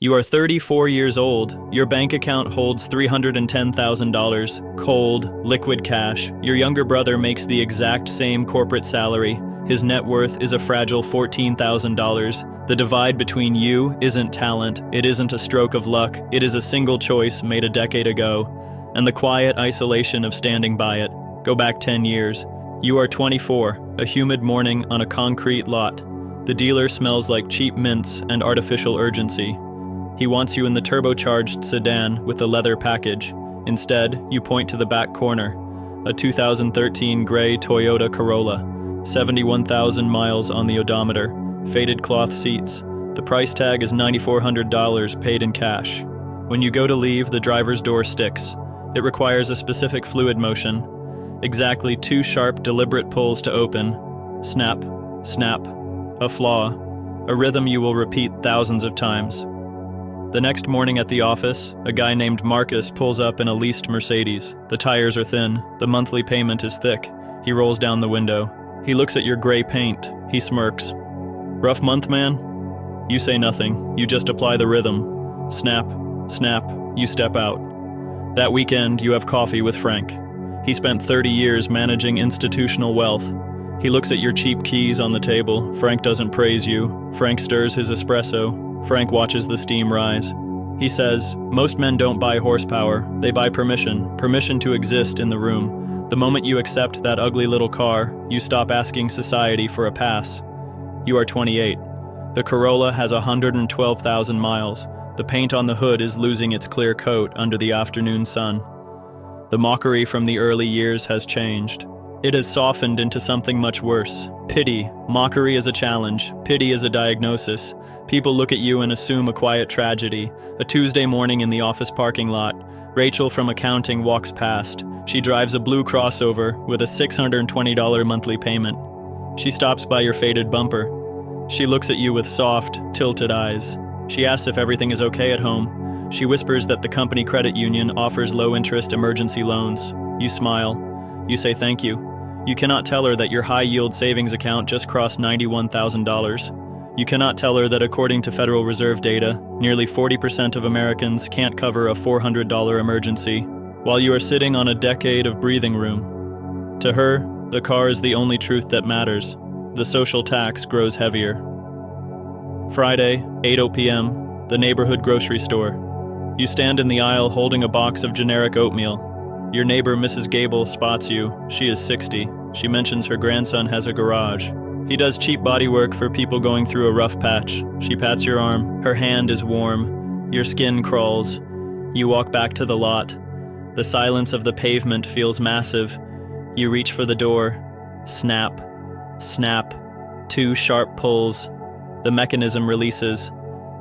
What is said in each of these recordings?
You are 34 years old. Your bank account holds $310,000, cold, liquid cash. Your younger brother makes the exact same corporate salary. His net worth is a fragile $14,000. The divide between you isn't talent, it isn't a stroke of luck, it is a single choice made a decade ago. And the quiet isolation of standing by it. Go back 10 years. You are 24, a humid morning on a concrete lot. The dealer smells like cheap mints and artificial urgency. He wants you in the turbocharged sedan with the leather package. Instead, you point to the back corner. A 2013 gray Toyota Corolla. 71,000 miles on the odometer. Faded cloth seats. The price tag is $9,400 paid in cash. When you go to leave, the driver's door sticks. It requires a specific fluid motion. Exactly 2 sharp, deliberate pulls to open. Snap, snap. A flaw. A rhythm you will repeat thousands of times. The next morning at the office, a guy named Marcus pulls up in a leased Mercedes. The tires are thin. The monthly payment is thick. He rolls down the window. He looks at your gray paint. He smirks. Rough month, man? You say nothing. You just apply the rhythm. Snap, snap, you step out. That weekend, you have coffee with Frank. He spent 30 years managing institutional wealth. He looks at your cheap keys on the table. Frank doesn't praise you. Frank stirs his espresso. Frank watches the steam rise. He says, most men don't buy horsepower, they buy permission to exist in the room. The moment you accept that ugly little car, you stop asking society for a pass. You are 28. The Corolla has 112,000 miles. The paint on the hood is losing its clear coat under the afternoon sun. The mockery from the early years has changed. It has softened into something much worse. Pity. Mockery is a challenge. Pity is a diagnosis. People look at you and assume a quiet tragedy. A Tuesday morning in the office parking lot, Rachel from accounting walks past. She drives a blue crossover with a $620 monthly payment. She stops by your faded bumper. She looks at you with soft, tilted eyes. She asks if everything is okay at home. She whispers that the company credit union offers low-interest emergency loans. You smile. You say thank you. You cannot tell her that your high-yield savings account just crossed $91,000. You cannot tell her that according to Federal Reserve data, nearly 40% of Americans can't cover a $400 emergency, while you are sitting on a decade of breathing room. To her, the car is the only truth that matters. The social tax grows heavier. Friday, 8:00 p.m., the neighborhood grocery store. You stand in the aisle holding a box of generic oatmeal. Your neighbor, Mrs. Gable, spots you. She is 60. She mentions her grandson has a garage. He does cheap bodywork for people going through a rough patch. She pats your arm. Her hand is warm. Your skin crawls. You walk back to the lot. The silence of the pavement feels massive. You reach for the door. Snap. Snap. 2 sharp pulls. The mechanism releases.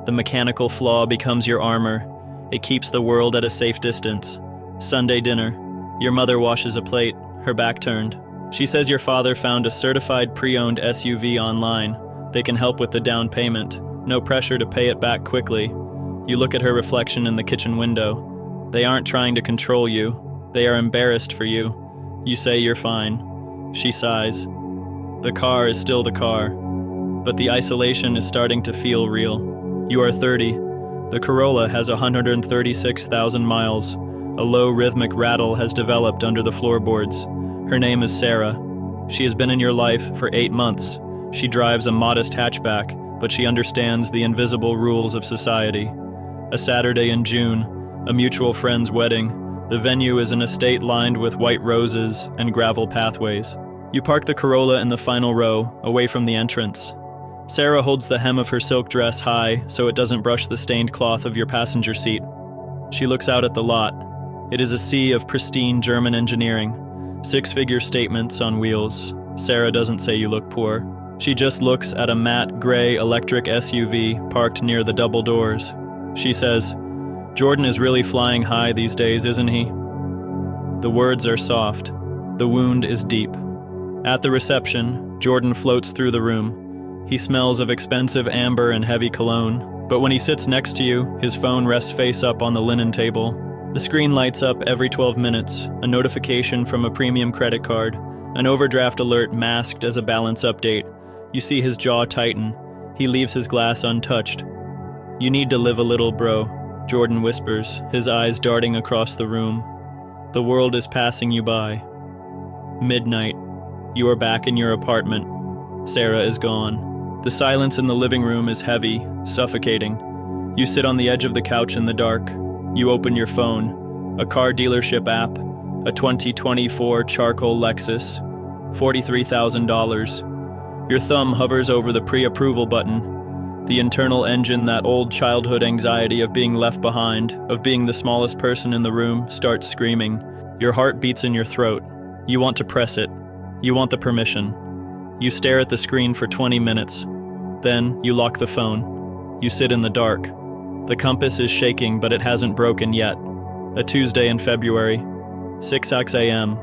The mechanical flaw becomes your armor. It keeps the world at a safe distance. Sunday dinner. Your mother washes a plate, her back turned. She says your father found a certified pre-owned SUV online. They can help with the down payment. No pressure to pay it back quickly. You look at her reflection in the kitchen window. They aren't trying to control you. They are embarrassed for you. You say you're fine. She sighs. The car is still the car, but the isolation is starting to feel real. You are 30. The Corolla has 136,000 miles. A low rhythmic rattle has developed under the floorboards. Her name is Sarah. She has been in your life for 8 months. She drives a modest hatchback, but she understands the invisible rules of society. A Saturday in June, a mutual friend's wedding. The venue is an estate lined with white roses and gravel pathways. You park the Corolla in the final row, away from the entrance. Sarah holds the hem of her silk dress high so it doesn't brush the stained cloth of your passenger seat. She looks out at the lot. It is a sea of pristine German engineering. 6-figure statements on wheels. Sarah doesn't say you look poor. She just looks at a matte gray electric SUV parked near the double doors. She says, "Jordan is really flying high these days, isn't he?" The words are soft. The wound is deep. At the reception, Jordan floats through the room. He smells of expensive amber and heavy cologne, but when he sits next to you, his phone rests face up on the linen table. The screen lights up every 12 minutes, a notification from a premium credit card, an overdraft alert masked as a balance update. You see his jaw tighten. He leaves his glass untouched. You need to live a little, bro, Jordan whispers, his eyes darting across the room. The world is passing you by. Midnight. You are back in your apartment. Sarah is gone. The silence in the living room is heavy, suffocating. You sit on the edge of the couch in the dark. You open your phone, a car dealership app, a 2024 charcoal Lexus, $43,000. Your thumb hovers over the pre-approval button. The internal engine, that old childhood anxiety of being left behind, of being the smallest person in the room, starts screaming. Your heart beats in your throat. You want to press it. You want the permission. You stare at the screen for 20 minutes. Then, you lock the phone. You sit in the dark. The compass is shaking, but it hasn't broken yet. A Tuesday in February, 6 a.m.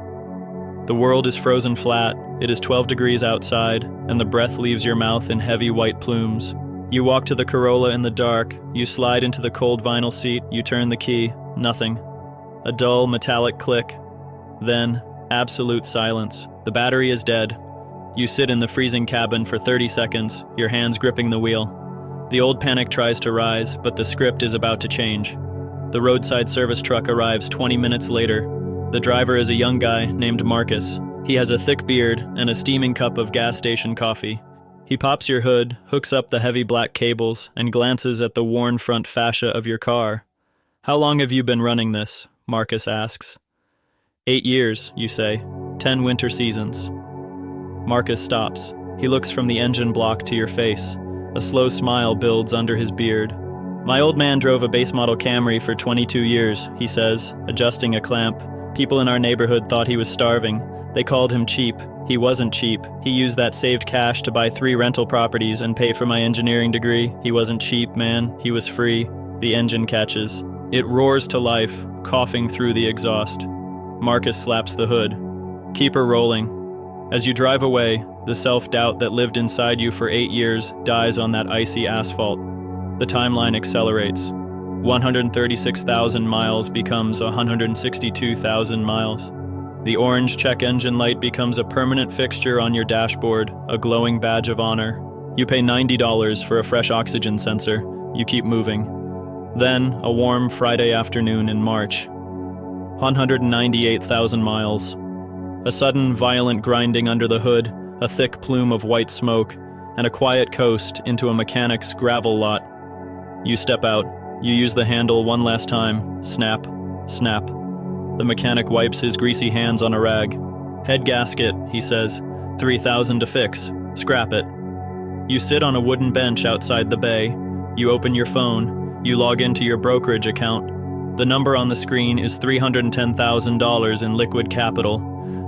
The world is frozen flat. It is 12 degrees outside, and the breath leaves your mouth in heavy white plumes. You walk to the Corolla in the dark. You slide into the cold vinyl seat. You turn the key. Nothing. A dull, metallic click. Then, absolute silence. The battery is dead. You sit in the freezing cabin for 30 seconds, your hands gripping the wheel. The old panic tries to rise, but the script is about to change. The roadside service truck arrives 20 minutes later. The driver is a young guy named Marcus. He has a thick beard and a steaming cup of gas station coffee. He pops your hood, hooks up the heavy black cables, and glances at the worn front fascia of your car. "How long have you been running this?" Marcus asks. 8 years, you say. 10 winter seasons. Marcus stops. He looks from the engine block to your face. A slow smile builds under his beard. "My old man drove a base model Camry for 22 years, he says, adjusting a clamp. "People in our neighborhood thought he was starving. They called him cheap. He wasn't cheap. He used that saved cash to buy 3 rental properties and pay for my engineering degree. He wasn't cheap, man. He was free." The engine catches. It roars to life, coughing through the exhaust. Marcus slaps the hood. "Keep her rolling." As you drive away, the self-doubt that lived inside you for 8 years dies on that icy asphalt. The timeline accelerates. 136,000 miles becomes 162,000 miles. The orange check engine light becomes a permanent fixture on your dashboard, a glowing badge of honor. You pay $90 for a fresh oxygen sensor. You keep moving. Then, a warm Friday afternoon in March. 198,000 miles. A sudden, violent grinding under the hood, a thick plume of white smoke, and a quiet coast into a mechanic's gravel lot. You step out. You use the handle one last time. Snap. Snap. The mechanic wipes his greasy hands on a rag. "Head gasket," he says. $3,000 to fix. Scrap it." You sit on a wooden bench outside the bay. You open your phone. You log into your brokerage account. The number on the screen is $310,000 in liquid capital.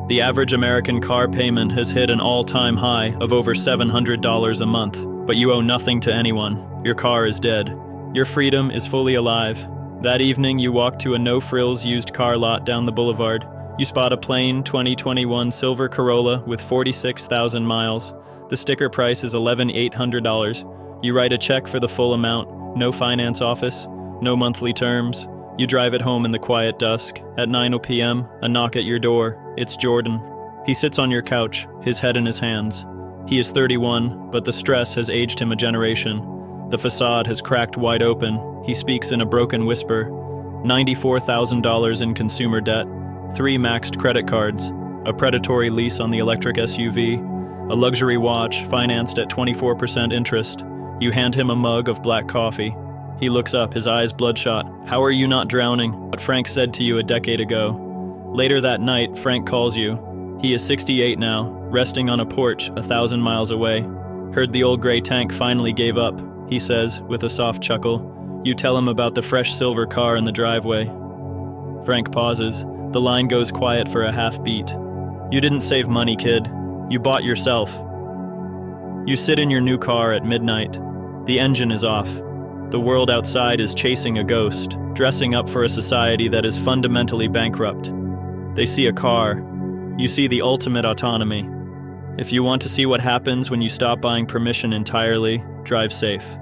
The average American car payment has hit an all-time high of over $700 a month, but you owe nothing to anyone. Your car is dead. Your freedom is fully alive. That evening, you walk to a no-frills used car lot down the boulevard. You spot a plain 2021 silver Corolla with 46,000 miles. The sticker price is $11,800. You write a check for the full amount. No finance office, no monthly terms. You drive it home in the quiet dusk. At 9 p.m., a knock at your door. It's Jordan. He sits on your couch, his head in his hands. He is 31, but the stress has aged him a generation. The facade has cracked wide open. He speaks in a broken whisper. $94,000 in consumer debt, 3 maxed credit cards, a predatory lease on the electric SUV, a luxury watch financed at 24% interest. You hand him a mug of black coffee. He looks up, his eyes bloodshot. "How are you not drowning?" What Frank said to you a decade ago. Later that night, Frank calls you. He is 68 now, resting on a porch 1,000 miles away. "Heard the old gray tank finally gave up," he says with a soft chuckle. You tell him about the fresh silver car in the driveway. Frank pauses. The line goes quiet for a half beat. "You didn't save money, kid. You bought yourself." You sit in your new car at midnight. The engine is off. The world outside is chasing a ghost, dressing up for a society that is fundamentally bankrupt. They see a car. You see the ultimate autonomy. If you want to see what happens when you stop buying permission entirely, drive safe.